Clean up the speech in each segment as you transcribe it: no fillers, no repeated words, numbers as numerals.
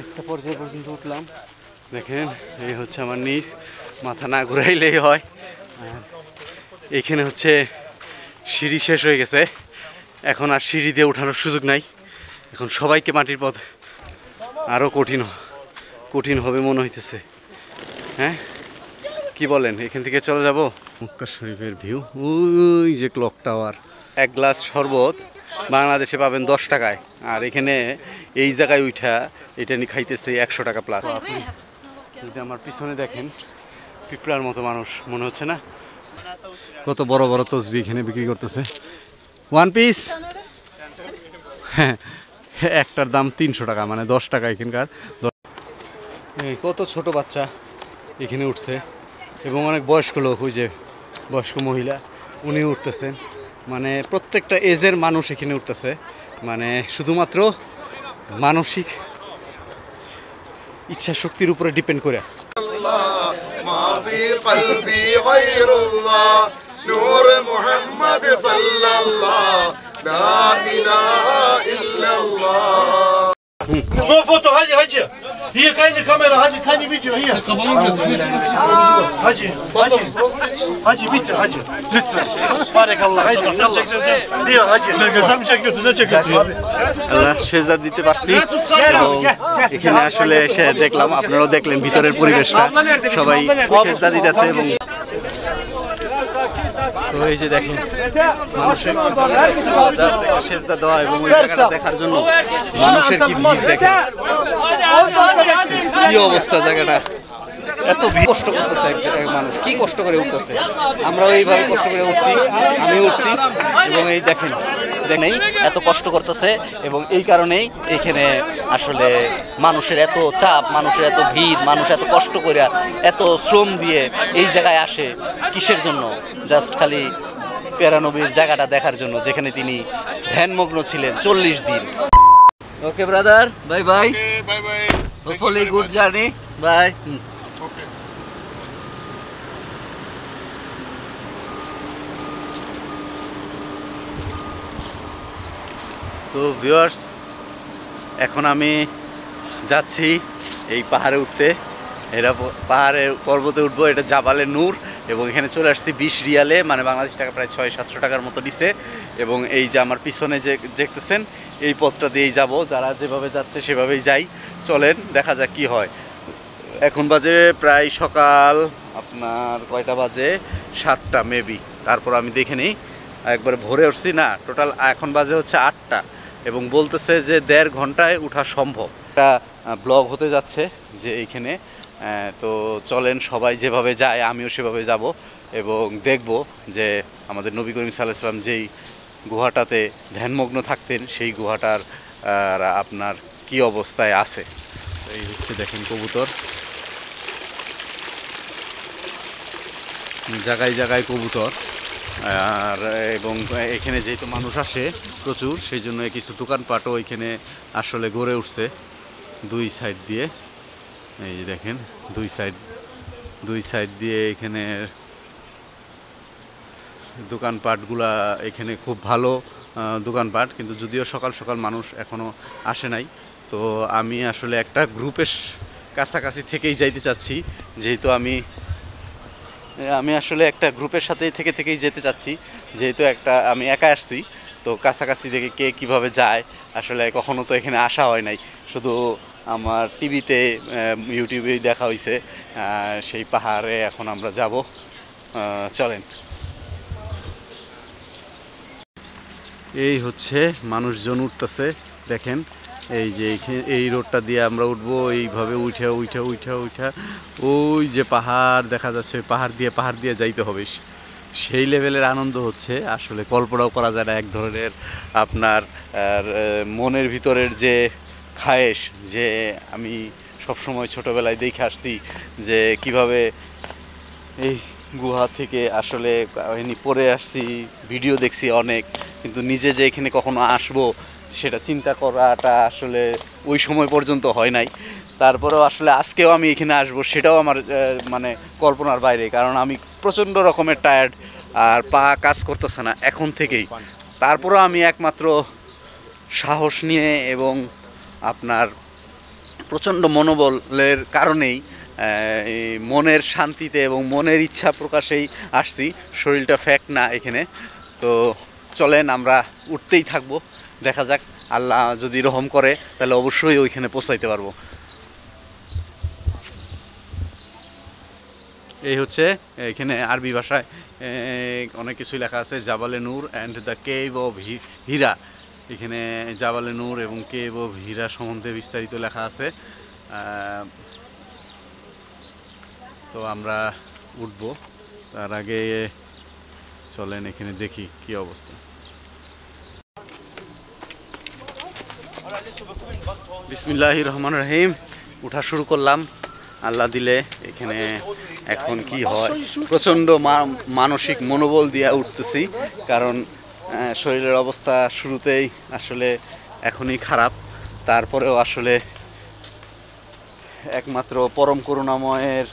একটা পর্যায়ে পর্যন্ত উঠলাম। দেখেন এই হচ্ছে আমার নিচ, মাথা না ঘুরাইলেই হয়। এইখানে হচ্ছে সিঁড়ি শেষ হয়ে গেছে, এখন আর সিঁড়ি দিয়ে ওঠানোর সুযোগ নাই। এখন সবাইকে মাটির পথ আরও কঠিন হবে মনে হইতেছে। হ্যাঁ কি বলেন, এখান থেকে চলে যাব? মক্কা শরীফের ভিউ, ওই যে ক্লক টাওয়ার। এক গ্লাস শরবত বাংলাদেশে পাবেন 10 টাকায়, আর এখানে এই জায়গায় উঠা এটা নিয়ে খাইতেছে 100 টাকা প্লাস। আপনি যদি আমার পিছনে দেখেন, পিঁপড়ার মতো মানুষ মনে হচ্ছে না? কত বড় বড় তসবি এখানে বিক্রি করতেছে, 1 পিস। হ্যাঁ, একটার দাম 300 টাকা, মানে 10 টাকা এখানকার। কত ছোট বাচ্চা এখানে উঠছে, এবং অনেক বয়স্ক লোক, ওই যে বয়স্ক মহিলা উনি উঠতেছেন। মানে প্রত্যেকটা এজের মানুষ এখানে উঠতেছে, মানে শুধুমাত্র মানসিক ইচ্ছা শক্তির উপরে ডিপেন্ড করে। No foto, hadi. Hier keine Kamera, hadi, keine Video, hier. Hadi, bitte, hadi. Lütfen. Barakallah. Hier, hadi. Belgesel mi çekiyorsun, ne çekiyorsun? আমরা সেজদা দিতে পারছি, এবং এখানে আসলে এসে দেখলাম, আপনারাও দেখলেন ভিতরের পরিবেশটা, সবাই সেজদা দিতেছে। এবং তো এই যে দেখেন মানুষের জাস্ট একটা সেজদা দেওয়া এবং ওই জায়গাটা দেখার জন্য মানুষের কি ভিড়, দেখেন কি অবস্থা জায়গাটা। এত কষ্ট করতেছে এক জায়গায় মানুষ, কি কষ্ট করে উঠতেছে। আমরাও এইভাবে কষ্ট করে উঠছি, আমি উঠছি, এবং এই দেখেন এত কষ্ট করতেছে। এবং এই কারণেই এখানে আসলে মানুষের এত চাপ, মানুষের এত ভিড়, মানুষ এত কষ্ট করে এত শ্রম দিয়ে এই জায়গায় আসে কিসের জন্য? জাস্ট খালি প্যারা নবীর জায়গাটা দেখার জন্য, যেখানে তিনি ধ্যানমগ্ন ছিলেন 40 দিন। Okay brother, bye bye, hopefully good journey, bye. তো ভিউয়ার্স, এখন আমি যাচ্ছি এই পাহাড়ে উঠতে। এটা পাহাড়ে পর্বতে উঠবো, এটা জাবালে নূর, এবং এখানে চলে আসছি 20 রিয়ালে, মানে বাংলাদেশ টাকা প্রায় 600-700 টাকার মতো দিছে। এবং এই যে আমার পিছনে যে দেখতেছেন, এই পথটা দিয়েই যাব, যারা যেভাবে যাচ্ছে সেভাবেই যাই। চলেন দেখা যাক কি হয়। এখন বাজে প্রায় সকাল আপনার কয়টা বাজে, 7টা মেবি। তারপর আমি দেখে নিই, একবারে ভোরে উঠছি না, টোটাল এখন বাজে হচ্ছে 8টা, এবং বলতেছে যে 1.5 ঘন্টায় ওঠা সম্ভব। একটা ব্লগ হতে যাচ্ছে যে এইখানে। তো চলেন সবাই যেভাবে যায় আমিও সেভাবে যাব, এবং দেখব যে আমাদের নবী করিম সাল্লাল্লাহু আলাইহি ওয়াসাল্লাম যেই গুহাটাতে ধ্যানমগ্ন থাকতেন, সেই গুহাটার আপনার কি অবস্থায় আছে। এই হচ্ছে দেখেন কবুতর, জায়গায় জায়গায় কবুতর। আর এবং এখানে যেহেতু মানুষ আসে প্রচুর, সেই জন্য কিছু দোকানপাটও এখানে আসলে গড়ে উঠছে 2 সাইড দিয়ে। এই যে দেখেন দুই সাইড দিয়ে এখানে দোকানপাটগুলা, এখানে খুব ভালো দোকানপাট, কিন্তু যদিও সকাল সকাল মানুষ এখনও আসে নাই। তো আমি আসলে একটা গ্রুপের কাছাকাছি থেকেই যাইতে চাচ্ছি, যেহেতু আমি আসলে একটা গ্রুপের সাথেই থেকেই যেতে চাচ্ছি, যেহেতু আমি একা আসছি। তো কাছাকাছি থেকে কে কীভাবে যায়, আসলে কখনো তো এখানে আসা হয় নাই, শুধু আমার টিভিতে ইউটিউবেই দেখা হয়েছে। সেই পাহাড়ে এখন আমরা যাব, চলেন। এই হচ্ছে মানুষজন উঠতেছে, দেখেন এই যে এই রোডটা দিয়ে আমরা উঠবো, এইভাবে উঠা ওই যে পাহাড় দেখা যাচ্ছে, পাহাড় দিয়ে যাইতে হবে। সেই লেভেলের আনন্দ হচ্ছে, আসলে কল্পনাও করা যায় না। এক ধরনের আপনার মনের ভিতরের যে খায়েশ, যে আমি সবসময় ছোটোবেলায় দেখে আসছি যে কিভাবে এই গুহা থেকে আসলে পড়ে আসছি, ভিডিও দেখছি অনেক, কিন্তু নিজে যে এখানে কখনো আসবো সেটা চিন্তা করাটা আসলে ওই সময় পর্যন্ত হয় নাই। তারপরেও আসলে আজকেও আমি এখানে আসবো, সেটাও আমার মানে কল্পনার বাইরে, কারণ আমি প্রচণ্ড রকমের টায়ার্ড, আর পা কাজ করতেছে না এখন থেকেই। তারপরেও আমি একমাত্র সাহস নিয়ে এবং আপনার প্রচণ্ড মনোবলের কারণেই এই মনের শান্তিতে এবং মনের ইচ্ছা প্রকাশেই আসছি, শরীরটা ফ্যাক্ট না এখানে। তো চলেন আমরা উঠতেই থাকবো, দেখা যাক আল্লাহ যদি রহম করে তাহলে অবশ্যই ওইখানে পৌঁছাইতে পারবো। এই হচ্ছে এখানে আরবি ভাষায় অনেক কিছুই লেখা আছে, জাবালে নূর অ্যান্ড দ্য কেভ অফ হীরা। এখানে জাবালে নূর এবং কেভ অফ হীরা সম্বন্ধে বিস্তারিত লেখা আছে। তো আমরা উঠবো, তার আগে চলেন এখানে দেখি কি অবস্থা। বিসমিল্লাহির রহমানির রহিম। উঠা শুরু করলাম, আল্লাহ দিলে এখানে এখন কি হয়। প্রচণ্ড মানসিক মনোবল দিয়ে উঠতেছি, কারণ শরীরের অবস্থা শুরুতেই আসলে এখনই খারাপ। তারপরেও আসলে একমাত্র পরম করুণাময়ের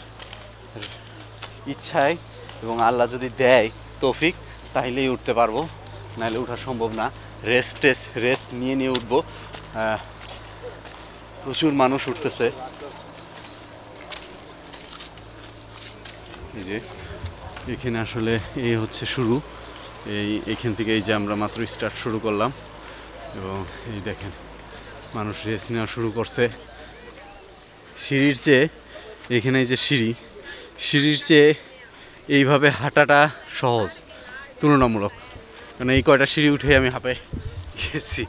ইচ্ছায় এবং আল্লাহ যদি দেয় তৌফিক তাহলেই উঠতে পারবো, নাহলে ওঠা সম্ভব না। রেস্ট নিয়ে উঠবো। প্রচুর মানুষ উঠতেছে, এই যে এখানে আসলে এই হচ্ছে শুরু। এইখান থেকে এই যে আমরা মাত্র স্টার্ট শুরু করলাম এবং এই দেখেন মানুষ রেস্ট নেওয়া শুরু করছে। সিঁড়ির চেয়ে এখানে যে সিঁড়ির চেয়ে এইভাবে হাঁটাটা সহজ তুলনামূলক, কারণ এই কয়টা সিঁড়ি উঠে আমি হাঁপে গেছি।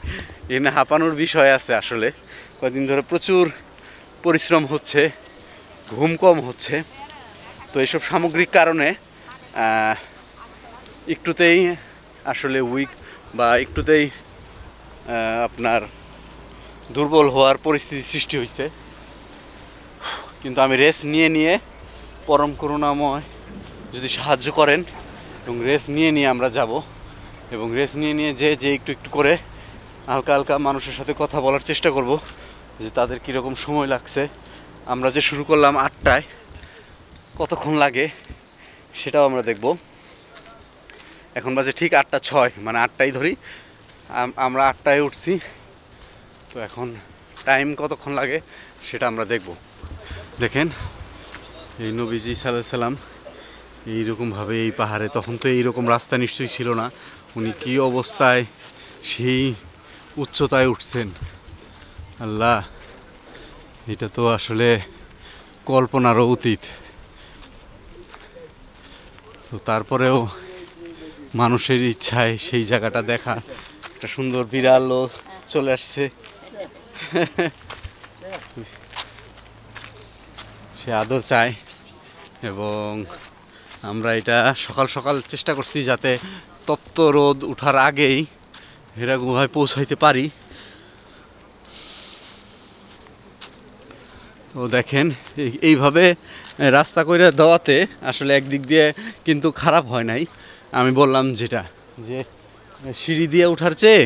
এখানে হাঁপানোর বিষয় আছে আসলে, কয়েকদিন ধরে প্রচুর পরিশ্রম হচ্ছে, ঘুম কম হচ্ছে। তো এইসব সামগ্রিক কারণে একটুতেই আসলে উইক বা একটুতেই আপনার দুর্বল হওয়ার পরিস্থিতি সৃষ্টি হয়েছে। কিন্তু আমি রেস্ট নিয়ে পরম করুণাময় যদি সাহায্য করেন এবং রেস্ট নিয়ে আমরা যাব, এবং রেস্ট নিয়ে যে একটু করে হালকা মানুষের সাথে কথা বলার চেষ্টা করব যে তাদের কীরকম সময় লাগছে। আমরা যে শুরু করলাম 8টায়, কতক্ষণ লাগে সেটাও আমরা দেখব। এখন বাজে ঠিক 8:06, মানে 8টাই ধরি, আমরা 8টায় উঠছি। তো এখন টাইম কতক্ষণ লাগে সেটা আমরা দেখব। দেখেন এই নবীজি সাল্লাল্লাহু আলাইহি সাল্লাম এইরকমভাবে এই পাহাড়ে, তখন তো এইরকম রাস্তা নিশ্চয়ই ছিল না, উনি কী অবস্থায় সেই উচ্চতায় উঠছেন। আল্লাহ, এটা তো আসলে কল্পনারও অতীত। তো তারপরেও মানুষের ইচ্ছায় সেই জায়গাটা দেখা, একটা সুন্দর বিড়ালও চলে আসছে, সে আদর চায়। এবং আমরা এটা সকাল চেষ্টা করছি যাতে তপ্ত রোদ ওঠার আগেই হেরা গুহায় পৌঁছাইতে পারি। তো দেখেন এইভাবে রাস্তা কইরা দেওয়াতে আসলে একদিক দিয়ে কিন্তু খারাপ হয় নাই। আমি বললাম যেটা, যে সিঁড়ি দিয়ে ওঠার চেয়ে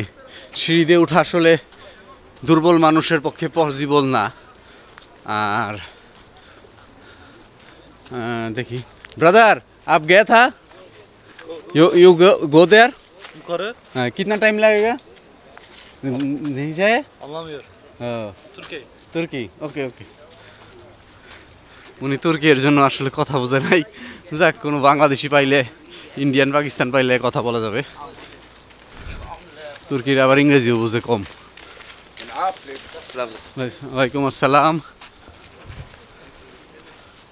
সিঁড়ি দিয়ে ওঠা আসলে দুর্বল মানুষের পক্ষে পসিবল না। আর দেখি, ব্রাদার आप गया था, यू गो देयर, कितना टाइम लगेगा? नहीं जाए, তুর্কি, ওকে। উনি তুর্কির জন্য আসলে কথা বোঝে নাই। যাক, কোনো বাংলাদেশি পাইলে, ইন্ডিয়ান পাকিস্তান পাইলে কথা বলা যাবে। তুর্কির আবার ইংরেজিও বুঝে কম। ওয়ালাইকুম আসসালাম।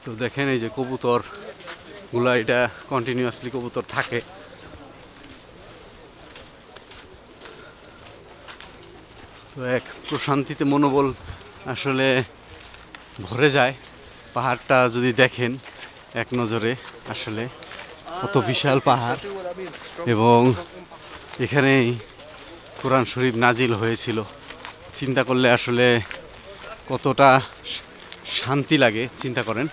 তো দেখেন এই যে কবুতর গুলা, এটা কন্টিনিউয়াসলি কবুতর থাকে। তো এক প্রশান্তিতে মনোবল আসলে ভরে যায়। পাহাড়টা যদি দেখেন এক নজরে, আসলে কত বিশাল পাহাড়, এবং এখানেই কোরআন শরীফ নাজিল হয়েছিল। চিন্তা করলে আসলে কতটা শান্তি লাগে, চিন্তা করেন।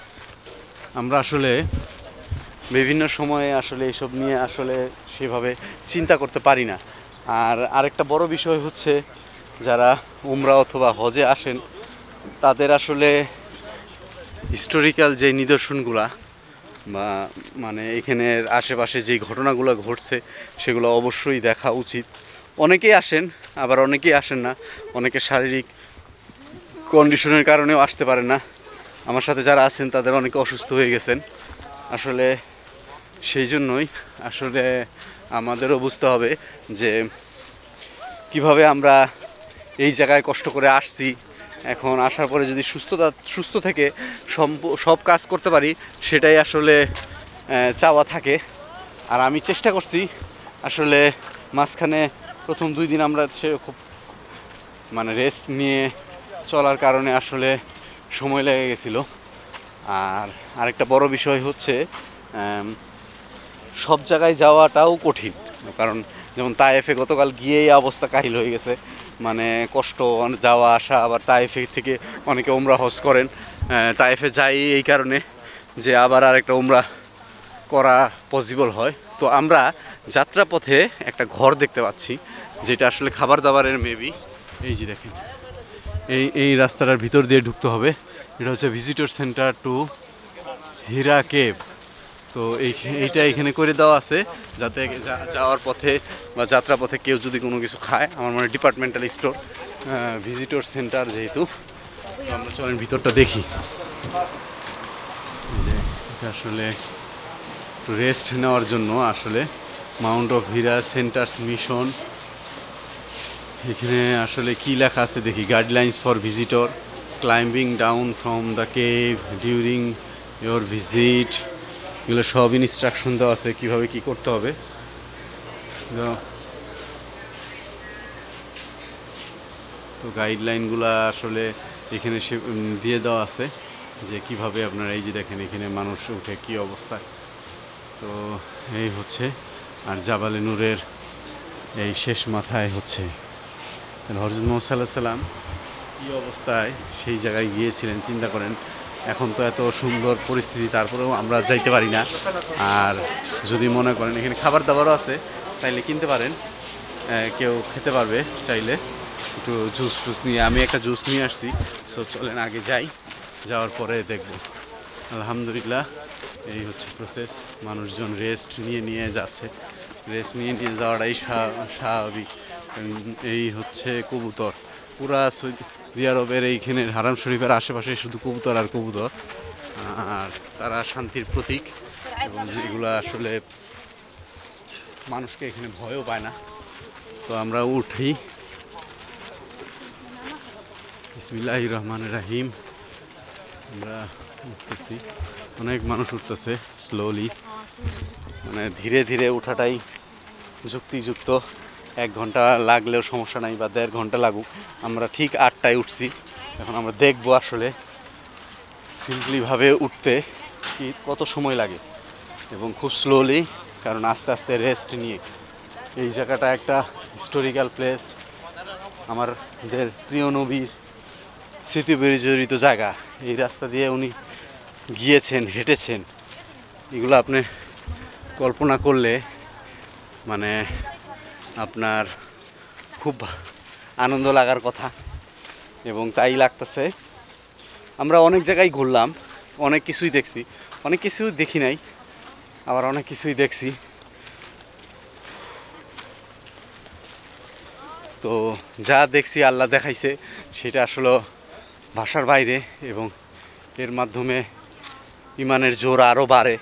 আমরা আসলে বিভিন্ন সময়ে আসলে এইসব নিয়ে আসলে সেভাবে চিন্তা করতে পারি না। আর আরেকটা বড় বিষয় হচ্ছে, যারা উমরা অথবা হজে আসেন তাদের আসলে হিস্টোরিক্যাল যে নিদর্শনগুলা বা মানে এখানের আশেপাশে যেই ঘটনাগুলো ঘটছে সেগুলো অবশ্যই দেখা উচিত। অনেকেই আসেন, আবার অনেকেই আসেন না। অনেকে শারীরিক কন্ডিশনের কারণেও আসতে পারেন না। আমার সাথে যারা আছেন তাদের অনেকে অসুস্থ হয়ে গেছেন। আসলে সেই জন্যই আসলে আমাদেরও বুঝতে হবে যে কিভাবে আমরা এই জায়গায় কষ্ট করে আসছি, এখন আসার পরে যদি সুস্থ থেকে সব কাজ করতে পারি সেটাই আসলে চাওয়া থাকে। আর আমি চেষ্টা করছি আসলে মাঝখানে প্রথম 2 দিন আমরা খুব মানে রেস্ট নিয়ে চলার কারণে আসলে সময় লেগে গেছিলো। আর আরেকটা বড় বিষয় হচ্ছে সব জায়গায় যাওয়াটাও কঠিন, কারণ যেমন তায়েফে গতকাল গিয়েই অবস্থা কাহিল হয়ে গেছে, মানে কষ্ট যাওয়া আসা। আবার তায়েফে থেকে অনেকে উমরা হজ করেন, তায়েফে যাই এই কারণে যে আবার আরেকটা উমরা করা পসিবল হয়। তো আমরা যাত্রাপথে একটা ঘর দেখতে পাচ্ছি যেটা আসলে খাবার দাবারের মেবি। এই যে দেখেন এই রাস্তাটার ভিতর দিয়ে ঢুকতে হবে। এটা হচ্ছে ভিজিটর সেন্টার টু হীরা কেভ। তো এইটা এখানে করে দেওয়া আছে যাতে যাওয়ার পথে বা যাত্রাপথে কেউ যদি কোনো কিছু খায়, আমার মনে হয় ডিপার্টমেন্টাল স্টোর ভিজিটর সেন্টার যেহেতু। তো আমরা চলেন ভিতরটা দেখি। যে এটা আসলে রেস্ট নেওয়ার জন্য আসলে mount of Hira centres mission. এখানে আসলে কি লেখা আছে দেখি, guidelines for visitor, climbing down from the cave during your visit. এগুলো সব ইনস্ট্রাকশন দেওয়া আছে কীভাবে কী করতে হবে। তো গাইডলাইনগুলো আসলে এখানে সে দিয়ে দেওয়া আছে যে কিভাবে আপনারা, এই যে দেখেন এখানে মানুষ উঠে কি অবস্থা। তো এই হচ্ছে, আর জাবালে নূরের এই শেষ মাথায় হচ্ছে হযরত মুহাম্মদ সাল্লাল্লাহু আলাইহি সাল্লাম কী অবস্থায় সেই জায়গায় গিয়েছিলেন চিন্তা করেন। এখন তো এত সুন্দর পরিস্থিতি, তারপরেও আমরা যাইতে পারি না। আর যদি মনে করেন এখানে খাবার দাবারও আছে, চাইলে কিনতে পারেন, কেউ খেতে পারবে চাইলে। একটু জুস নিয়ে, আমি একটা জুস নিয়ে আসছি। সো চলেন আগে যাই, যাওয়ার পরে দেখব। আলহামদুলিল্লাহ এই হচ্ছে প্রসেস। মানুষজন রেস্ট নিয়ে যাচ্ছে, রেস্ট নিয়ে যাওয়াটাই স্বাভাবিক। এই হচ্ছে কবুতর, পুরা সৌদি আরবের এইখানে হারাম শরীফের আশেপাশে শুধু কবুতর আর কবুতর। আর তারা শান্তির প্রতীক, এবং এগুলো আসলে মানুষকে এখানে ভয়ও পায় না। তো আমরা উঠি। বিসমিল্লাহির রহমানির রহিম। আমরা উঠতেছি, অনেক মানুষ উঠতেছে স্লোলি, মানে ধীরে ধীরে ওঠাটাই যুক্তিযুক্ত। 1 ঘন্টা লাগলেও সমস্যা নাই, বা 1.5 ঘন্টা লাগুক। আমরা ঠিক 8টায় উঠছি। এখন আমরা দেখবো আসলে সিম্পলিভাবে উঠতে কি কত সময় লাগে, এবং খুব স্লোলি, কারণ আস্তে আস্তে রেস্ট নিয়ে। এই জায়গাটা একটা হিস্টোরিক্যাল প্লেস, আমাদের প্রিয় নবীর স্মৃতি বিজড়িত জায়গা। এই রাস্তা দিয়ে উনি গিয়েছেন, হেঁটেছেন। এগুলো আপনি কল্পনা করলে মানে আপনার খুব আনন্দ লাগার কথা, এবং তাই লাগতেছে। আমরা অনেক জায়গায় ঘুরলাম, অনেক কিছুই দেখছি, অনেক কিছুই দেখি নাই, আবার অনেক কিছুই দেখছি। তো যা দেখছি আল্লাহ দেখাইছে সেটা আসলে ভাষার বাইরে, এবং এর মাধ্যমে ইমানের জোর আরও বাড়ে।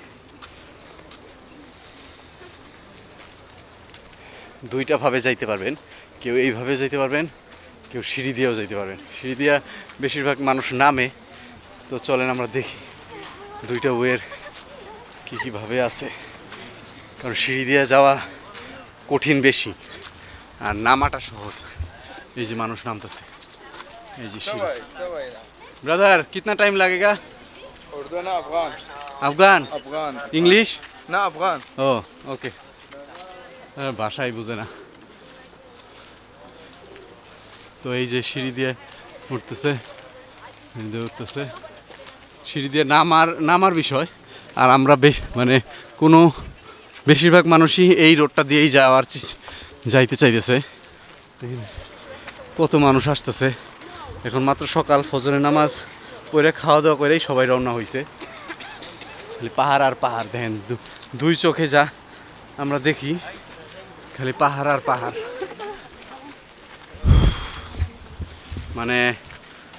দুইটা ভাবে যাইতে পারবেন, কেউ এইভাবে যাইতে পারবেন, কেউ সিঁড়ি দিয়েও যাইতে পারবেন। সিঁড়ি দিয়া বেশিরভাগ মানুষ নামে। তো চলেন আমরা দেখি দুইটা ওয়ের কীভাবে আছে, কারণ সিঁড়ি দিয়ে যাওয়া কঠিন বেশি, আর নামাটা সহজ। এই যে মানুষ নামতেছে, এই যে সিঁড়ি। ব্রাদার কিतना टाइम लगेगा? उर्दू ना अफगान अफगान अफगान इंग्लिश ना अफगान ও ওকে। ভাষাই বুঝে না। তো এই যে সিঁড়ি দিয়ে উঠতেছে, সিঁড়ি দিয়ে নামার বিষয়। আর আমরা মানে কোনো বেশিরভাগ মানুষই এই রোডটা দিয়েই যাইতে চাইতেছে। কত মানুষ আসতেছে। এখন মাত্র সকাল, ফজরের নামাজ পড়ে খাওয়া দাওয়া করেই সবাই রওনা হয়েছে। খালি পাহাড় আর পাহাড় দেখেন, 2 চোখে যা আমরা দেখি, খালি পাহাড় আর পাহাড়। মানে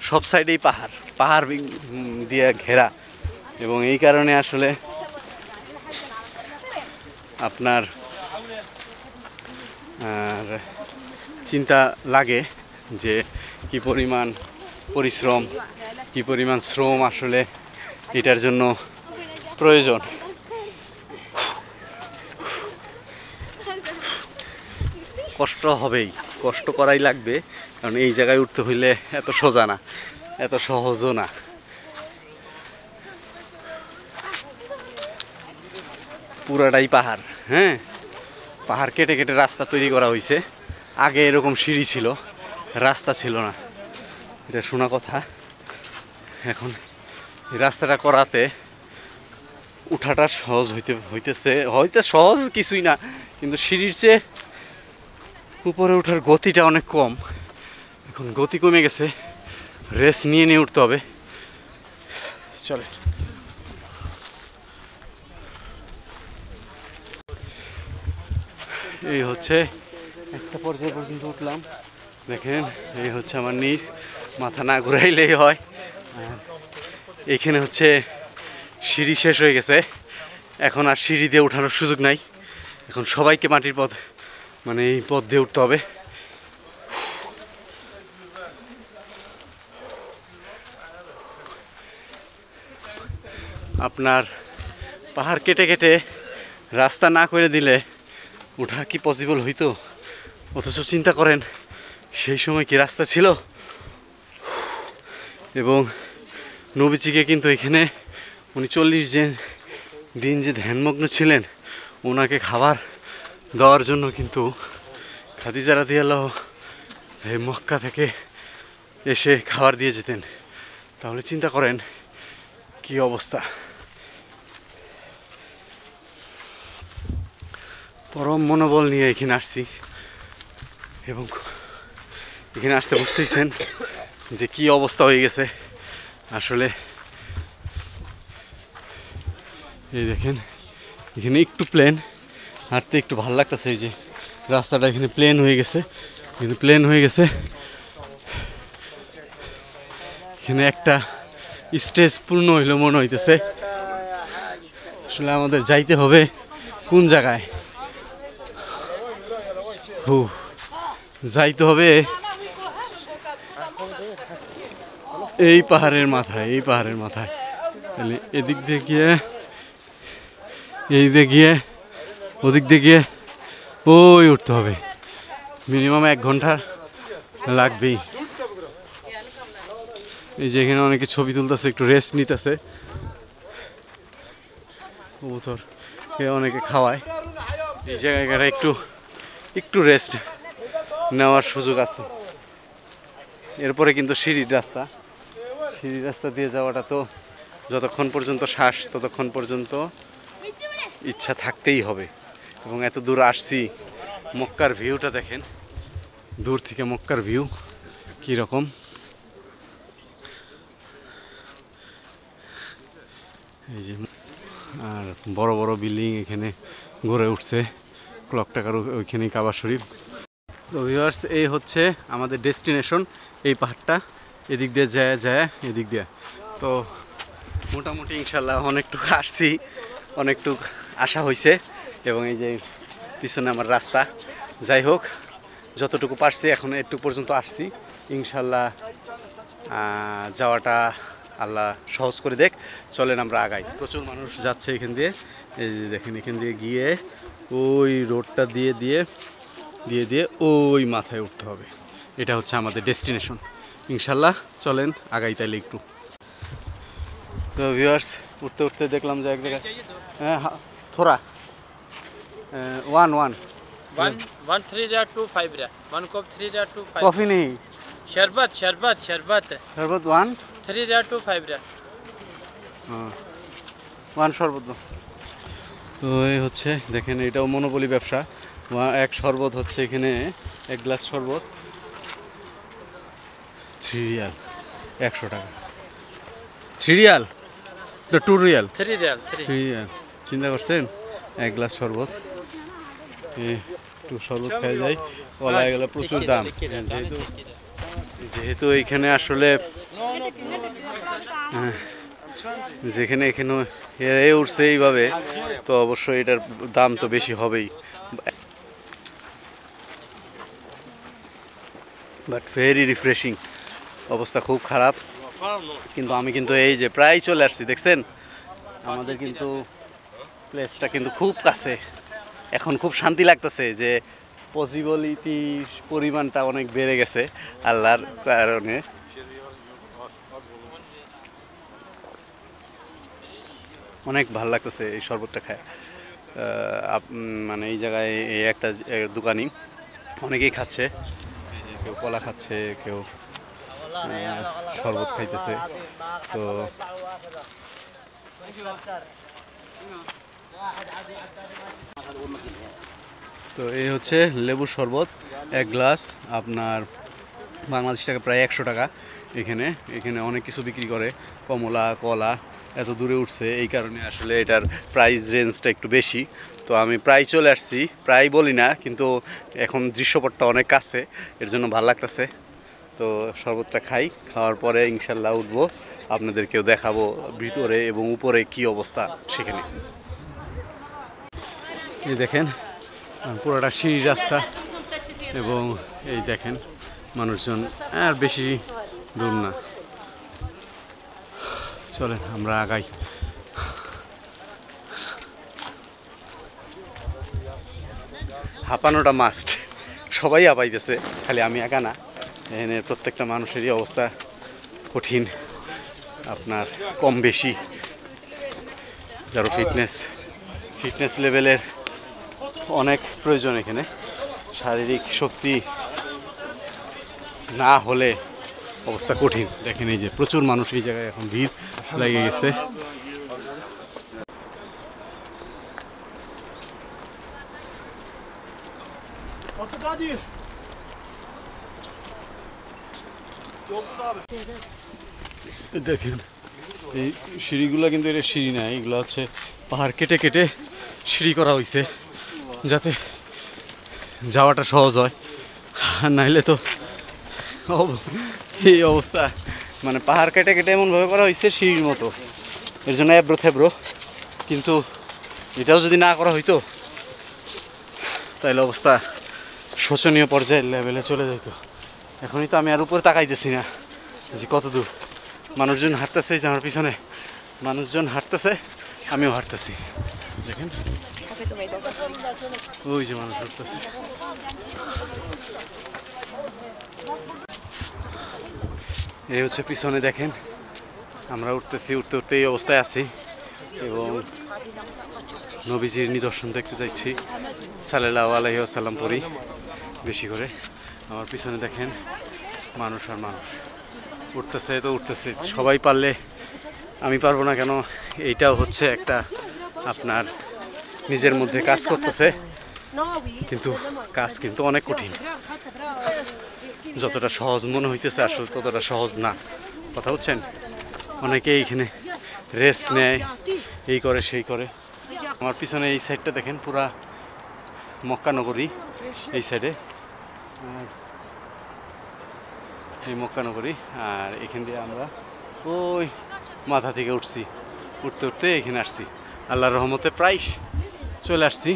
সব সাইডেই পাহাড় পাহাড় দিয়ে ঘেরা, এবং এই কারণে আসলে আপনার চিন্তা লাগে যে কি পরিমাণ পরিশ্রম, কি পরিমাণ শ্রম আসলে এটার জন্য প্রয়োজন। কষ্ট হবেই, কষ্ট করাই লাগবে, কারণ এই জায়গায় উঠতে হইলে এত সোজা না, এত সহজও না। পুরাটাই পাহাড়, হ্যাঁ, পাহাড় কেটে কেটে রাস্তা তৈরি করা হয়েছে। আগে এরকম সিঁড়ি ছিল, রাস্তা ছিল না, এটা শোনা কথা। এখন এই রাস্তাটা করাতে উঠাটা সহজ হইতে সহজ কিছুই না, কিন্তু সিঁড়ির চেয়ে উপরে ওঠার গতিটা অনেক কম। এখন গতি কমে গেছে, রেস্ট নিয়ে নিয়ে উঠতে হবে। চলে, এই হচ্ছে একটা পর্যায় পর্যন্ত উঠলাম। দেখেন এই হচ্ছে আমার নিচ, মাথা না ঘুরাইলেই হয়। এইখানে হচ্ছে সিঁড়ি শেষ হয়ে গেছে, এখন আর সিঁড়ি দিয়ে উঠানোর সুযোগ নাই। এখন সবাইকে মাটির পথ, মানে এই পথ দিয়ে উঠতে হবে। আপনার পাহাড় কেটে কেটে রাস্তা না করে দিলে ওঠা কি পসিবল হইতো? অথচ চিন্তা করেন সেই সময় কি রাস্তা ছিল। এবং নবীজিকে কিন্তু এখানে উনি 40 দিন যে ধ্যানমগ্ন ছিলেন, ওনাকে খাবার দেওয়ার জন্য কিন্তু খাদিজা রাদিয়াল্লাহু এই মক্কা থেকে এসে খাবার দিয়ে যেতেন। তাহলে চিন্তা করেন কি অবস্থা। পরম মনোবল নিয়ে এখানে আসছি, এবং এখানে আসতে বুঝতেইছেন যে কি অবস্থা হয়ে গেছে আসলে। এই দেখেন এখানে একটু প্লেন, হাঁটতে একটু ভালো লাগতেছে। এই যে রাস্তাটা এখানে প্লেন হয়ে গেছে, এখানে প্লেন হয়ে গেছে। এখানে একটা স্টেজ পূর্ণ হইল মনে হইতেছে। আসলে আমাদের যাইতে হবে কোন জায়গায়? যাইতে হবে এই পাহাড়ের মাথায়, এই পাহাড়ের মাথায়। তাহলে এদিক দিয়ে গিয়ে, এই দিকে গিয়ে, ওদিক দিয়ে গিয়ে ওই উঠতে হবে। মিনিমাম 1 ঘন্টা লাগবেই। এই যে এখানে অনেকে ছবি তুলতেছে, একটু রেস্ট নিতেছে। কবুতর অনেকে খাওয়ায়। এই জায়গাটা একটু রেস্ট নেওয়ার সুযোগ আছে। এরপরে কিন্তু সিঁড়ির রাস্তা দিয়ে যাওয়াটা তো যতক্ষণ পর্যন্ত শ্বাস ততক্ষণ পর্যন্ত ইচ্ছা থাকতেই হবে। এবং এত দূর আসছি, মক্কার ভিউটা দেখেন, দূর থেকে মক্কার ভিউ কীরকম। এই যে আর বড় বড় বিল্ডিং এখানে গড়ে উঠছে, ক্লক টাকার ওইখানেই কাবা শরীফ। তো ভিউয়ার্স, এই হচ্ছে আমাদের ডেস্টিনেশন, এই পাহাড়টা। এদিক দিয়ে যায় এদিক দিয়ে। তো মোটামুটি ইনশাল্লাহ অনেকটুকু আসছি, অনেকটুকু আসা হয়েছে। এবং এই যে পিছনে আমার রাস্তা, যাই হোক যতটুকু পারছি এখন একটু পর্যন্ত আসছি। ইনশাল্লাহ যাওয়াটা আল্লাহ সহজ করে দেখ। চলেন আমরা আগাই। প্রচুর মানুষ যাচ্ছে এখান দিয়ে। এই যে দেখেন, এখান দিয়ে গিয়ে ওই রোডটা দিয়ে ওই মাথায় উঠতে হবে। এটা হচ্ছে আমাদের ডেস্টিনেশন। ইনশাল্লাহ চলেন আগাই তাইলে একটু। তো ভিউয়ার্স, উঠতে উঠতে দেখলাম যে এক জায়গায় থোড়া 1 1325 1 कप 3025 कॉफी नहीं, शरबत 1 3025 1 শরবত দাও। তো এই হচ্ছে দেখেন, এটাও মনোবলি ব্যবসা। এক শরবত হচ্ছে এখানে, 1 গ্লাস শরবত 3 রিয়াল, 100 টাকা। 3 রিয়াল, 2 রিয়াল, 3 रियाल 3 রিয়াল। চিন্তা করছেন 1 গ্লাস শরবত, একটু শরবত খাওয়া যায়, বলা গেলে প্রচুর দাম। যেহেতু এইখানে আসলে হ্যাঁ, যেখানে এখানে উঠছে এইভাবে, তো অবশ্যই এটার দাম তো বেশি হবেই। But very refreshing. অবস্থা খুব খারাপ, কিন্তু আমি কিন্তু এই যে প্রায় চলে আসছি, দেখছেন আমাদের কিন্তু প্লেসটা কিন্তু খুব কাছে। এখন খুব শান্তি লাগতেছে যে পসিবিলিটির পরিমাণটা অনেক বেড়ে গেছে আল্লাহর কারণে। অনেক ভালো লাগতেছে এই শরবতটা খায়। মানে এই জায়গায় এই একটা দোকানই অনেকেই খাচ্ছে, এই যে কেউ কলা খাচ্ছে, কেউ শরবত খাইতেছে। তো তো এই হচ্ছে লেবুর শরবত, এক গ্লাস আপনার বাংলাদেশ টাকা প্রায় 100 টাকা। এখানে এখানে অনেক কিছু বিক্রি করে, কমলা, কলা, এত দূরে উঠছে এই কারণে আসলে এটার প্রাইস রেঞ্জটা একটু বেশি। তো আমি প্রায় চলে আসছি, প্রায় বলি না, কিন্তু এখন দৃশ্যপটটা অনেক কাছে, এর জন্য ভালো লাগতেছে। তো শরবতটা খাই, খাওয়ার পরে ইনশাল্লাহ উঠবো, আপনাদেরকেও দেখাবো ভিতরে এবং উপরে কি অবস্থা সেখানে। এই দেখেন পুরোটা সিঁড়ি রাস্তা, এবং এই দেখেন মানুষজন আর বেশি দূর না। চলেন আমরা আগাই। হাঁপানোটা মাস্ট, সবাই হাঁপাইতেছে, খালি আমি একা না। এখানে প্রত্যেকটা মানুষেরই অবস্থা কঠিন, আপনার কম বেশি। যারা ফিটনেস লেভেলের অনেক প্রয়োজন এখানে, শারীরিক শক্তি না হলে অবস্থা কঠিন। দেখেন এই যে প্রচুর মানুষ এই জায়গায় এখন ভিড় লেগে গেছে। দেখেন এই সিঁড়িগুলো কিন্তু এটা সিঁড়ি না, এগুলো হচ্ছে পাহাড় কেটে কেটে সিঁড়ি করা হয়েছে যাতে যাওয়াটা সহজ হয়, আর নাইলে তো এই অবস্থা। মানে পাহাড় কেটে কেটে এমনভাবে করা হয়েছে সিঁড়ির মতো, এর জন্য এবড়ো থেবড়ো। কিন্তু এটাও যদি না করা হইতো তাহলে অবস্থা শোচনীয় পর্যায়ের লেভেলে চলে যেত। এখনই তো আমি আর উপরে তাকাইতেছি না যে কত দূর। মানুষজন হাঁটতেছে, যে আমার পিছনে মানুষজন হাঁটতেছে, আমিও হাঁটতেছি। দেখেন ওই যে মানুষ হাঁটতেছে। এই হচ্ছে পিছনে দেখেন আমরা উঠতেছি, উঠতে উঠতে এই অবস্থায় আছি এবং নবীজির নিদর্শন দেখতে চাইছি। সাল্লাল্লাহু আলাইহি ওয়াসাল্লাম পড়ি বেশি করে। আমার পিছনে দেখেন মানুষ আর মানুষ উঠতেছে, তো উঠতেছে। সবাই পারলে আমি পারবো না কেন? এইটাও হচ্ছে একটা আপনার নিজের মধ্যে কাজ করতেছে, কিন্তু কাজ কিন্তু অনেক কঠিন। যতটা সহজ মনে হইতেছে আসলে ততটা সহজ না, কথা বলছেন। অনেকে এইখানে রেস্ট নেয়, এই করে সেই করে। আমার পিছনে এই সাইডটা দেখেন পুরা মক্কা নগরী, এই সাইডে এই মক্কা নগরী। আর এখান দিয়ে আমরা ওই মাথা থেকে উঠছি, উঠতে উঠতে এখানে আসছি। আল্লাহর রহমতে প্রায় চলে আসছি।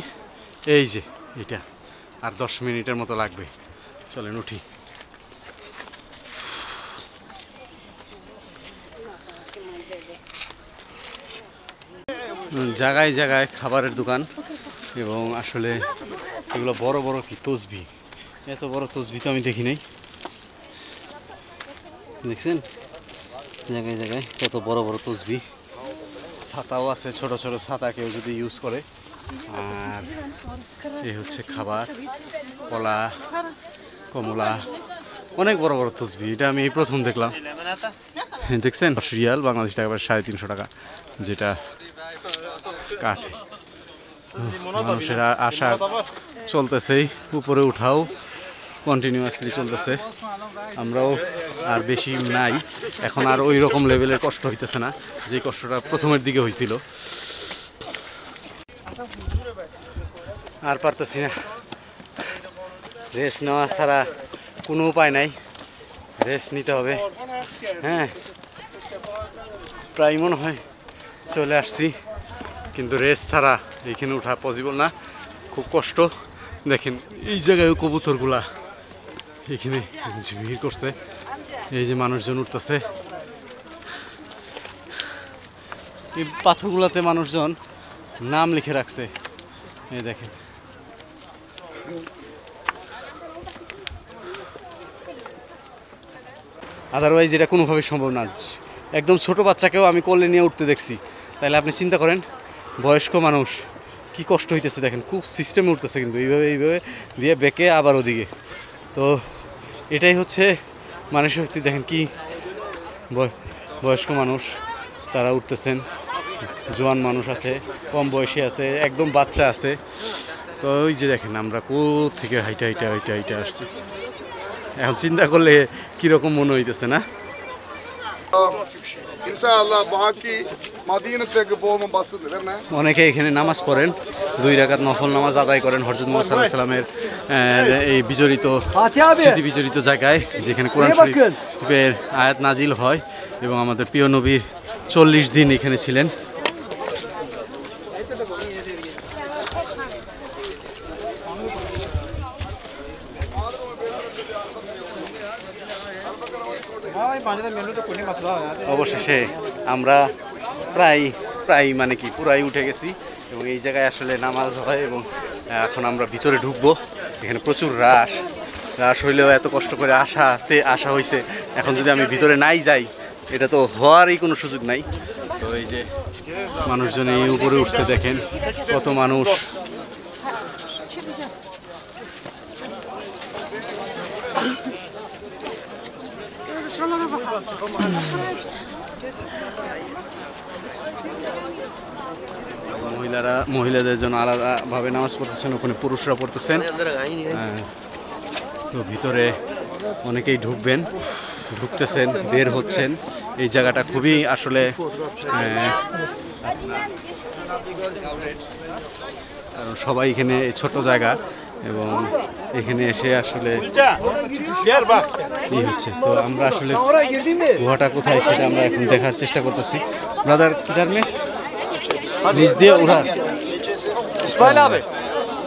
এই যে এটা আর 10 মিনিটের মতো লাগবে, চলেন উঠি। জায়গায় জায়গায় খাবারের দোকান, এবং আসলে এগুলো বড় বড় কি তসবি, এত বড় তসবি তো আমি দেখি নাই। দেখছেন জায়গায় জায়গায় কত বড় বড় তসবি। ছাতাও আছে, ছোট ছোট ছাতা কেউ যদি ইউজ করে। আর এই হচ্ছে খাবার, কলা, কমলা, অনেক বড় বড় তসবি। এটা আমি এই প্রথম দেখলাম। দেখছেন 10 রিয়াল, বাংলাদেশ টাকা 350 টাকা, যেটা কাঠে। মানুষের আশা চলতেছেই, উপরে উঠাও কন্টিনিউয়াসলি চলতেছে। আমরাও আর বেশি নাই এখন, আর ওই রকম লেভেলের কষ্ট হইতেছে না যে কষ্টটা প্রথমের দিকে হয়েছিল। আর পারতেছি না, রেস্ট নেওয়া ছাড়া কোনো উপায় নাই। রেস্ট নিতে হবে। হ্যাঁ, প্রায় মনে হয় চলে আসছি, কিন্তু রেস্ট ছাড়া এখানে ওঠা পসিবল না, খুব কষ্ট। দেখেন এই জায়গায় কবুতরগুলা এখানে ভিড় করছে, এই যে মানুষজন উঠতেছে। এই পাথরগুলাতে মানুষজন নাম লিখে রাখছে, এই দেখেন। আদারওয়াইজ এটা কোনোভাবে সম্ভব না। একদম ছোট বাচ্চাকেও আমি কোলে নিয়ে উঠতে দেখছি, তাহলে আপনি চিন্তা করেন বয়স্ক মানুষ কি কষ্ট হইতেছে। দেখেন খুব সিস্টেমে উঠতেছে, কিন্তু এইভাবে দিয়ে বেঁকে আবার ওদিকে। তো এটাই হচ্ছে মানুষের শক্তি। দেখেন কি বয়স্ক মানুষ তারা উঠতেছেন, জোয়ান মানুষ আছে, কম বয়সী আছে, একদম বাচ্চা আছে। তো ওই যে দেখেন আমরা থেকে হাইটা আসছি। এখন চিন্তা করলে কীরকম মনে হইতেছে না? İnşallah baki Medine'deki boğumu basıldı değil mi? অনেকে এখানে নামাজ পড়েন, 2 রাকাত নফল নামাজ আদায় করেন হযরত মুহাম্মদ সাল্লাল্লাহু আলাইহি সাল্লামের এই বিজড়িত স্মৃতি বিজড়িত জায়গায়, যেখানে কোরআন শরীফের আয়াত নাজিল হয় এবং আমাদের প্রিয় নবীর 40 দিন এখানে ছিলেন। অবশেষে আমরা প্রায় মানে কি পুরাই উঠে গেছি এবং এই জায়গায় আসলে নামাজ হয় এবং এখন আমরা ভিতরে ঢুকবো। এখানে প্রচুর রাশ হইলেও এত কষ্ট করে আসা হয়েছে, এখন যদি আমি ভিতরে নাই যাই এটা তো হওয়ারই কোনো সুযোগ নাই। তো এই যে মানুষজন এই উপরে উঠছে, দেখেন কত মানুষ। মহিলাদের জন্য আলাদাভাবে নামাজ পড়তেছেন, ওখানে পুরুষরা পড়তেছেন। তো ভিতরে অনেকেই ঢুকতেছেন, বের হচ্ছেন। এই জায়গাটা খুবই আসলে কারণ সবাই এখানে ছোট জায়গা এবং এখানে এসে আসলে কি হচ্ছে। তো আমরা আসলে গুহাটা কোথায় সেটা আমরা এখন দেখার চেষ্টা করতেছি। ব্রাদার কিধার মে নিচ দিয়ে উড়া,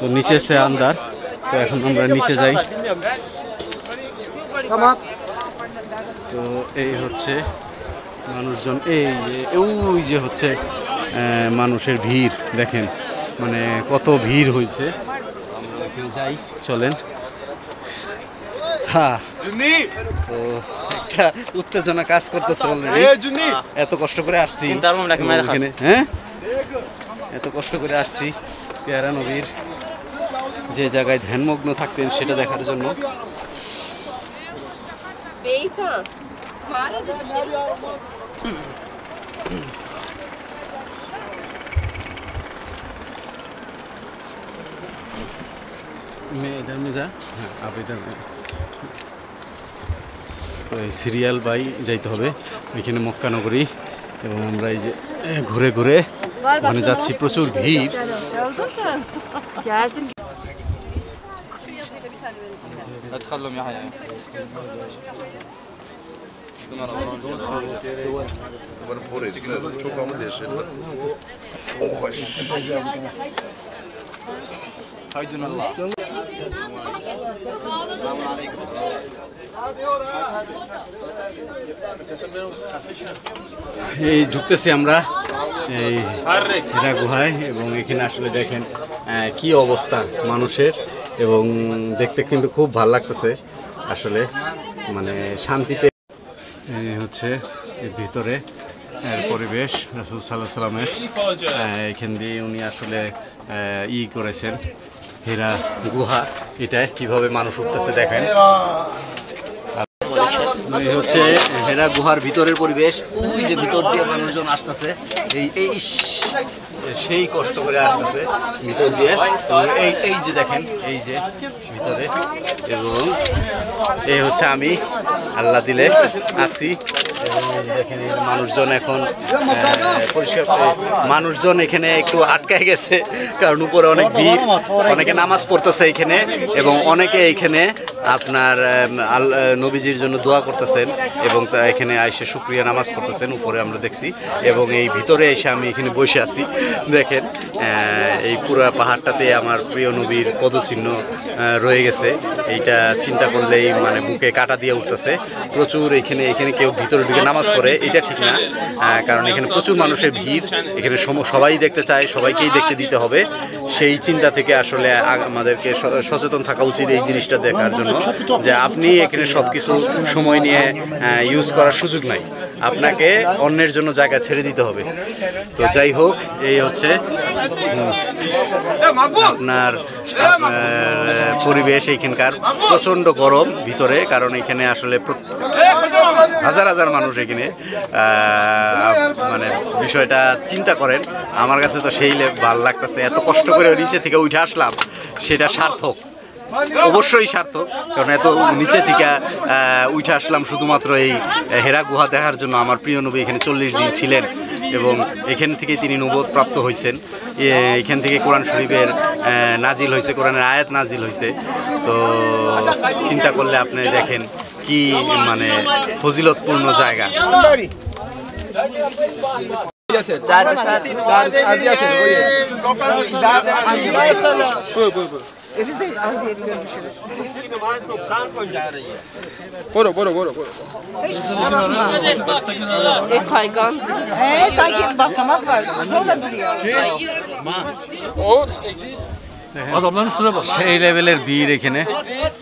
তো নিচে সে আন্দার। তো এখন আমরা নিচে যাই। তো এই হচ্ছে মানুষজন, ওই যে হচ্ছে মানুষের ভিড়, দেখেন মানে কত ভিড় হয়েছে। আমরা এখানে যাই, চলেন। হ্যাঁ, তো একটা উত্তেজনা কাজ করতেছে অলরেডি। এত কষ্ট করে আসছি এখানে, হ্যাঁ এত কষ্ট করে আসছি পেয়ারা নবীর যে জায়গায় ধ্যানমগ্ন থাকতেন সেটা দেখার জন্য। इधर में जा, हाँ आप इधर में। তো এই সিরিয়াল বাই যাইতে হবে এখানে মক্কা নগরী, এবং আমরা এই যে ঘুরে ঘুরে ওখানে যাচ্ছি, প্রচুর ভিড়। اتخلوا معي çok ama değişir. Haydun Allah. এই ঢুকতেছি আমরা এই হীরা গুহায়, এবং এখানে আসলে দেখেন কি অবস্থা মানুষের, এবং দেখতে কিন্তু খুব ভালো লাগতেছে আসলে, মানে শান্তিতে। হচ্ছে ভিতরে পরিবেশ রাসূল সাল্লাল্লাহু আলাইহি সাল্লামের, এখান দিয়ে উনি আসলে করেছেন হীরা গুহা। এটা কিভাবে মানুষ উঠতেছে দেখেন, হচ্ছে হীরা গুহার ভিতরের পরিবেশ। ওই যে ভিতর দিয়ে মানুষজন আসতেছে, এই সেই কষ্ট করে আসতেছে ভিতর দিয়ে। এই যে দেখেন, এই যে ভিতরে, এবং এই হচ্ছে আমি আল্লাহ দিলে আসি দেখেন এই মানুষজন এখন পরিষ্কার মানুষজন এখানে একটু আটকায় গেছে, কারণ উপরে অনেক ভিড়, অনেকে নামাজ পড়তেছে এখানে এবং অনেকে এখানে আপনার নবীজির জন্য দোয়া করতেছেন এবং তা এখানে এসে শুকরিয়া নামাজ পড়তেছেন উপরে আমরা দেখছি। এবং এই ভিতরে এসে আমি এখানে বসে আছি, দেখেন এই পুরো পাহাড়টাতে আমার প্রিয় নবীর পদচিহ্ন রয়ে গেছে। এইটা চিন্তা করলেই মানে বুকে কাটা দিয়ে উঠতেছে। প্রচুর এখানে কেউ ভিতরে ঢুকে নামাজ পড়ে এটা ঠিক না, কারণ এখানে প্রচুর মানুষের ভিড়, এখানে সবাই দেখতে চায়, সবাইকেই দেখতে দিতে হবে। সেই চিন্তা থেকে আসলে আমাদেরকে সচেতন থাকা উচিত এই জিনিসটা দেখার জন্য, যে আপনি এখানে সব কিছু সময় নিয়ে ইউজ করার সুযোগ নাই, আপনাকে অন্যের জন্য জায়গা ছেড়ে দিতে হবে। তো যাই হোক, এই হচ্ছে আপনার পরিবেশ এইখানকার। প্রচণ্ড গরম ভিতরে, কারণ এখানে আসলে হাজার হাজার মানুষ এখানে, মানে বিষয়টা চিন্তা করেন। আমার কাছে তো সেই ভালো লাগতেছে, এত কষ্ট করে নিচে থেকে উঠে আসলাম, সেটা সার্থক, অবশ্যই সার্থক। কারণ এত নিচে থেকে উঠে আসলাম শুধুমাত্র এই হেরা গুহা দেখার জন্য। আমার প্রিয় নবী এখানে 40 দিন ছিলেন এবং এখান থেকে তিনি নবুয়ত প্রাপ্ত হয়েছেন। এখান থেকে কোরআন শরীফের নাজিল হয়েছে, কোরআনের আয়াত নাজিল হয়েছে। তো চিন্তা করলে আপনি দেখেন কি মানে ফজিলতপূর্ণ জায়গা। Kaygan. Sanki basamak var. Zorla duruyor. Adamların üstüne bak. সেই লেভেলের ভিড় এখানে,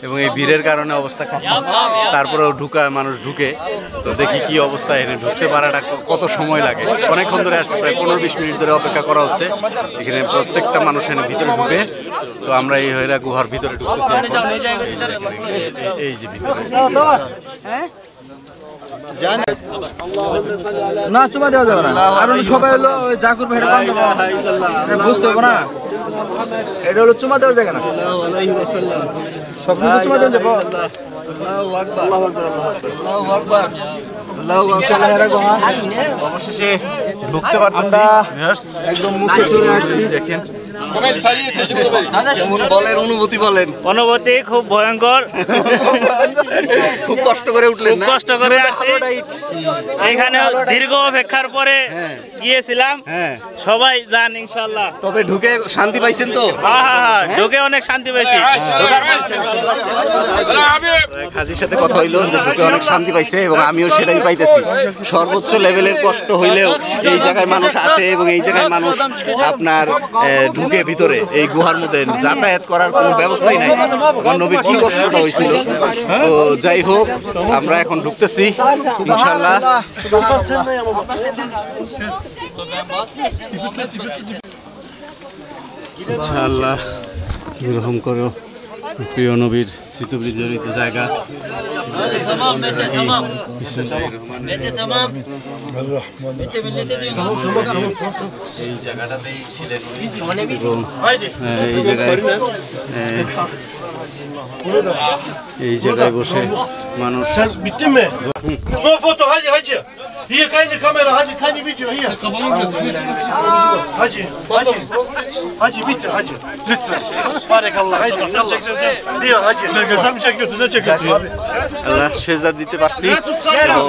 এবং এই ভিড়ের কারণে অবস্থা খারাপ। তারপরেও মানুষ ঢুকে, তো দেখি কি অবস্থা। এখানে ঢুকতে পারাটা কত সময় লাগে। অনেকক্ষণ ধরে আসছে, প্রায় 15-20 মিনিট ধরে অপেক্ষা করা হচ্ছে। এখানে প্রত্যেকটা মানুষ এখানে ভিতরে ঢুকে। তো আমরা এই হেরা গুহার ভিতরে ঢুকতেছি এখন। এই যে ভিতরে না চুমা দেওয়া যাবে না, কারণ সবাই হলো যা করবে বুঝতে হবে না, এটা হলো চুমা দেওয়ার জায়গা না, সব কিছু চুমা দেওয়া যাবো। অবশেষে ঢুকতে পারতেছি, একদম মুখে চলে আসছি। দেখেন কেমন বলেন, অনুভূতি বলেন। অনুভূতি খুব ভয়ঙ্কর, খুব কষ্ট করে উঠলেন না? কষ্ট করে আসছি এখানে, দীর্ঘ অপেক্ষার পরে গিয়েছিলাম। সবাই যান ইনশাআল্লাহ। তবে ঢুকে শান্তি পাইছেন তো? হ্যাঁ, ঢুকে অনেক শান্তি পাইছি। কাজীর সাথে কথা হইলো যে ঢুকে অনেক শান্তি পাইছে, এবং আমিও সেটাই পাইতেছি। সর্বোচ্চ লেভেলের কষ্ট হইলেও এই জায়গায় মানুষ আসে, এবং এই জায়গায় মানুষ আপনার ঢুকে ভিতরে এই গুহার মধ্যে যাতায়াত করার কোনো ব্যবস্থাই নাই। আমার নবীর কি কষ্টটা হয়েছিল। তো যাই হোক, আমরা এখন ঢুকতেছি ইনশাআল্লাহ। ইনশাআল্লাহ এরকম করো প্রিয় নবীর স্মৃতিবিজড়িত জায়গা। এই জায়গাটাতেই ছিলেন এবং এই জায়গায় বসে মানুষ। Bitti mi? No foto, hadi hacı. Hier keine Kamera, hadi keine Video hier. Hacı, hacı. Hacı bitti hacı. Lütfen. Barakallah. Diyor hacı. Belgesel mi çekiyorsun, ne çekiyorsun? আল্লাহ সেজদা দিতে পারছি, এবং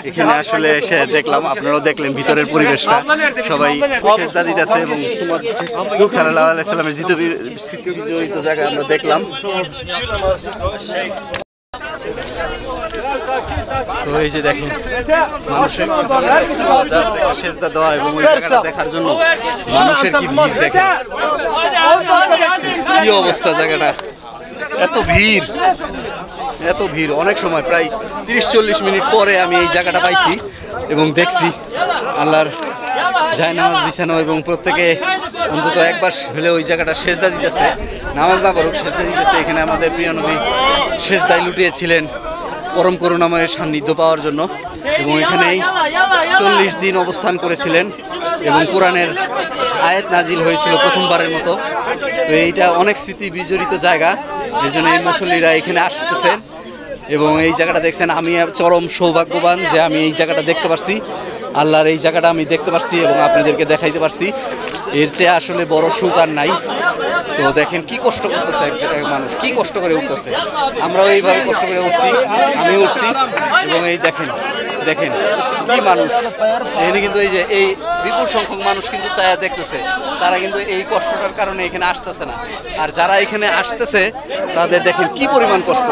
এখানে আসলে এসে দেখলাম, আপনারাও দেখলেন ভিতরের পরিবেশটা, সবাই সেজদা দিতেছে এবং সাল্লাল্লাহু আলাইহি সাল্লামের স্মৃতিবিজড়িত জায়গা আমরা দেখলাম। তো এই যে দেখেন মানুষের জাস্ট একটা সেজদা দেওয়া এবং ওই জায়গাটা দেখার জন্য মানুষের কি ভিড়, দেখেন কি অবস্থা জায়গাটা, এত ভিড় এত ভিড়। অনেক সময় প্রায় 30-40 মিনিট পরে আমি এই জায়গাটা পাইছি এবং দেখছি আল্লাহর জায়নামাজ বিছানো, এবং প্রত্যেকে অন্তত একবার হলে ওই জায়গাটা সেজদা দিতেছে, নামাজ না পড়ুক সেজদা দিতেছে। এখানে আমাদের প্রিয় নবী সেজদায় লুটিয়েছিলেন পরম করুণাময়ের সান্নিধ্য পাওয়ার জন্য, এবং এখানেই 40 দিন অবস্থান করেছিলেন এবং কোরআনের আয়াত নাজিল হয়েছিল প্রথমবারের মতো। তো এইটা অনেক স্মৃতি বিজড়িত জায়গা, এই জন্য এই মুসল্লিরা এখানে আসতেছেন এবং এই জায়গাটা দেখছেন আমি চরম সৌভাগ্যবান যে আমি এই জায়গাটা দেখতে পারছি, আল্লাহর এই জায়গাটা আমি দেখতে পারছি এবং আপনাদেরকে দেখাইতে পারছি। এর চেয়ে আসলে বড় সুখ আর নাই। তো দেখেন কি কষ্ট করতেছে এক মানুষ, কি কষ্ট করে উঠতেছে। আমরাও এইভাবে কষ্ট করে উঠছি, আমি উঠছি এবং এই দেখেন দেখেন কি মানুষ এখানে, কিন্তু এই যে এই বিপুল সংখ্যক মানুষ কিন্তু চায়া দেখতেছে, তারা কিন্তু এই কষ্টটার কারণে এখানে আসতেছে না। আর যারা এখানে আসতেছে তাদের দেখেন কি পরিমাণ কষ্ট।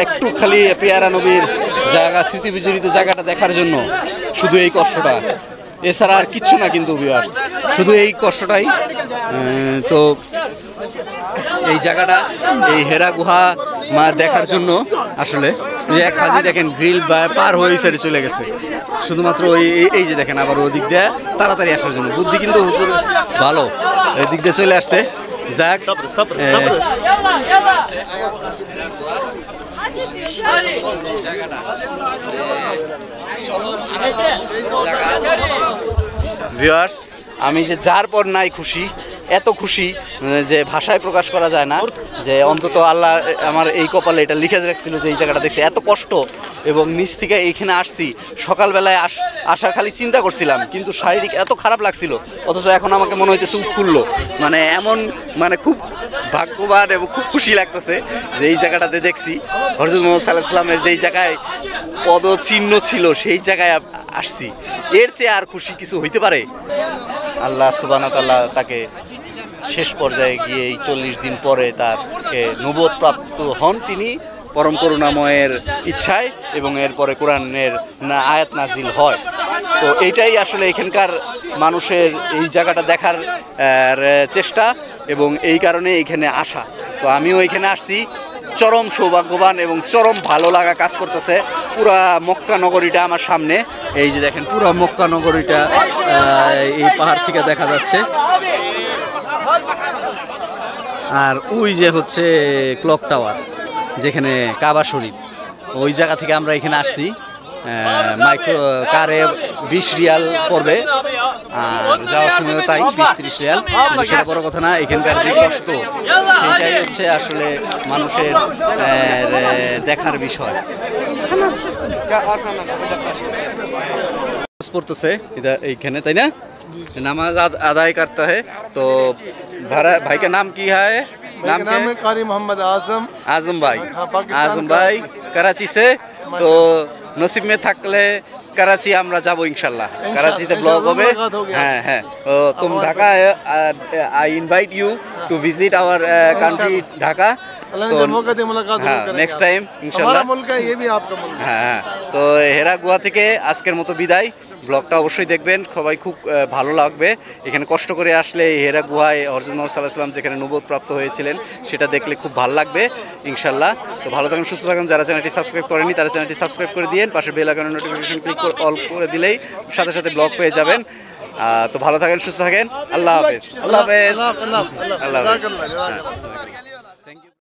একটু খালি পেয়ারা নবীর জায়গা, স্মৃতি বিজড়িত জায়গাটা দেখার জন্য শুধু এই কষ্টটা, এছাড়া আর কিচ্ছু না কিন্তু ভিউয়ার্স, শুধু এই কষ্টটাই। তো এই জায়গাটা, এই হেরা গুহা দেখার জন্য আসলে এক হাজি দেখেন গ্রিল পার হয়ে সাইডে চলে গেছে, শুধুমাত্র এই যে দেখেন আবার ওদিক দিয়ে তাড়াতাড়ি আসার জন্য। বুদ্ধি কিন্তু হুজুর ভালো, এই দিক দিয়ে চলে আসছে। যাক, ভিউয়ার্স, আমি যে যার পর নাই খুশি, এত খুশি যে ভাষায় প্রকাশ করা যায় না, যে অন্তত আল্লাহ আমার এই কপালে এটা লিখে রাখছিল যে এই জায়গাটা দেখছি এত কষ্ট, এবং নিচ থেকে এইখানে আসছি। সকালবেলায় আসার খালি চিন্তা করছিলাম, কিন্তু শারীরিক এত খারাপ লাগছিল, অথচ এখন আমাকে মনে হইতেছে উৎফুল্ল, মানে এমন, মানে খুব ভাগ্যবান এবং খুব খুশি লাগতেছে যে এই জায়গাটাতে দেখছি হযরত মুহাম্মদ সাল্লাল্লাহু আলাইহি ওয়াসাল্লামের যেই জায়গায় পদচিহ্ন ছিল সেই জায়গায় আসছি। এর চেয়ে আর খুশি কিছু হইতে পারে? আল্লাহ সুবহানাহু ওয়া তাআলা তাকে শেষ পর্যায়ে গিয়ে এই 40 দিন পরে তাকে নবুয়ত প্রাপ্ত হন তিনি পরম করুণাময়ের ইচ্ছায়, এবং এরপরে কোরআনের আয়াত নাজিল হয়। তো এইটাই আসলে এখানকার মানুষের এই জায়গাটা দেখার চেষ্টা, এবং এই কারণে এইখানে আসা। তো আমিও এখানে আসছি, চরম সৌভাগ্যবান এবং চরম ভালো লাগা কাজ করতেছে। পুরা মক্কা নগরীটা আমার সামনে, এই যে দেখেন পুরা মক্কা নগরীটা এই পাহাড় থেকে দেখা যাচ্ছে। আর ওই যে হচ্ছে ক্লক টাওয়ার, যেখানে কাবা শরীফ, ওই জায়গা থেকে আমরা এখানে আসছি। মাইক্রো কারে 20 রিয়াল পড়বে, আর যাওয়ার সময় তাই 20-30 রিয়াল। সেটা বড় কথা না, এখানকার যে কষ্ট সেটাই হচ্ছে আসলে মানুষের দেখার বিষয়। পড়তেছে এইখানে, তাই না? नमाज अदाई करता है। तो भाई का नाम की है? नाम है कारी मोहम्मद आजम भाई। आजम भाई कराची से। तो नसीब में থাকলে कराची আমরা যাব ইনশাআল্লাহ। कराचीতে ব্লগ হবে। হ্যাঁ হ্যাঁ, तुम Dhaka, I invite you to visit our country Dhaka. तो मुलाकात नेक्स्ट टाइम इंशाल्लाह। हमारा मुल्क है, ये भी आपका मुल्क है। হ্যাঁ, তো হেরা গুহা থেকে আজকের মতো বিদায়। ব্লগটা অবশ্যই দেখবেন, সবাই খুব ভালো লাগবে। এখানে কষ্ট করে আসলে হেরা গুহায় হযরত মুহাম্মদ সাল্লাল্লাহু আলাইহি ওয়াসাল্লাম যেখানে নবুয়ত প্রাপ্ত হয়েছিলেন সেটা দেখলে খুব ভালো লাগবে ইনশাআল্লাহ। তো ভালো থাকুন, সুস্থ থাকুন। যারা চ্যানেলটি সাবস্ক্রাইব করেনি তারা চ্যানেলটি সাবস্ক্রাইব করে দিয়েন, পাশে বেল আইকনের নোটিফিকেশন ক্লিক করে অল করে দিলেই সাথে সাথে ব্লগ পেয়ে যাবেন। তো ভালো থাকেন, সুস্থ থাকেন। আল্লাহ হাফেজ। আল্লাহ হাফেজ। আল্লাহ হাফেজ। Thank you.